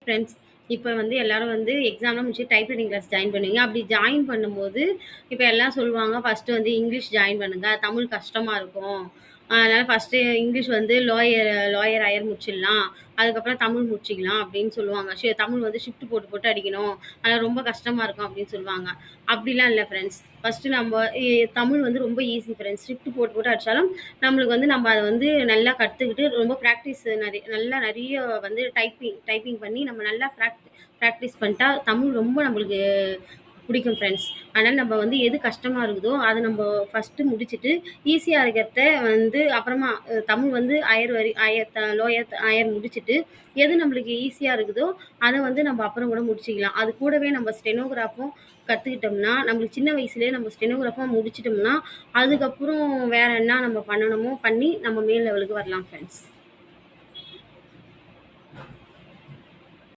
Friends. இப்ப வந்து எல்லாரும் வந்து எக்ஸாம்லாம் முடிச்சு டைப் ரைட்டிங் கிளாஸ் ஜாயின் பண்ணுவீங்க. அப்படி ஜாயின் பண்ணும்போது, இப்ப எல்லாம் சொல்லுவாங்க, ஃபர்ஸ்ட்டு வந்து இங்கிலீஷ் ஜாயின் பண்ணுங்க. தமிழ் கஷ்டமா இருக்கும். அதனால ஃபர்ஸ்ட்டு இங்கிலீஷ் வந்து லாயர், ஹையர் முடிச்சிடலாம். அதுக்கப்புறம் தமிழ் முடிச்சிக்கலாம் அப்படின்னு சொல்லுவாங்க. தமிழ் வந்து ஷிஃப்ட் போட்டு போட்டு அடிக்கணும். அது ரொம்ப கஷ்டமா இருக்கும் அப்படின்னு சொல்லுவாங்க. அப்படிலாம் இல்ல ஃப்ரெண்ட்ஸ். ஃபர்ஸ்ட்டு நம்ம தமிழ் வந்து ரொம்ப ஈஸி ஃப்ரெண்ட்ஸ். ஷிஃப்ட் போட்டு போட்டு அடிச்சாலும் நம்மளுக்கு வந்து நம்ம அத வந்து நல்லா கத்துக்கிட்டு ரொம்ப பிராக்டிஸ் நல்லா நெறைய வந்து டைப்பிங் பண்ணி நம்ம நல்லா பிராக்டிஸ் பண்ணிட்டா தமிழ் ரொம்ப நம்மளுக்கு பிடிக்கும் ஃப்ரெண்ட்ஸ். அதனால நம்ம வந்து எது கஷ்டமா இருக்குதோ அத நம்ம ஃபர்ஸ்ட்டு முடிச்சுட்டு, ஈஸியா இருக்கிறத வந்து அப்புறமா தமிழ் வந்து ஹையர் வரை ஹையர் லோயர் ஹையர் முடிச்சுட்டு, எது நம்மளுக்கு ஈஸியா இருக்குதோ அத வந்து நம்ம அப்புறம் கூட முடிச்சுக்கலாம். அது கூடவே நம்ம ஸ்டெனோகிராஃபும் கத்துக்கிட்டோம்னா, நம்மளுக்கு சின்ன வயசுலயே நம்ம ஸ்டெனோகிராஃபா முடிச்சுட்டோம்னா, அதுக்கப்புறம் வேற என்ன நம்ம பண்ணணுமோ பண்ணி நம்ம மேல் லெவலுக்கு வரலாம் ஃப்ரெண்ட்ஸ்.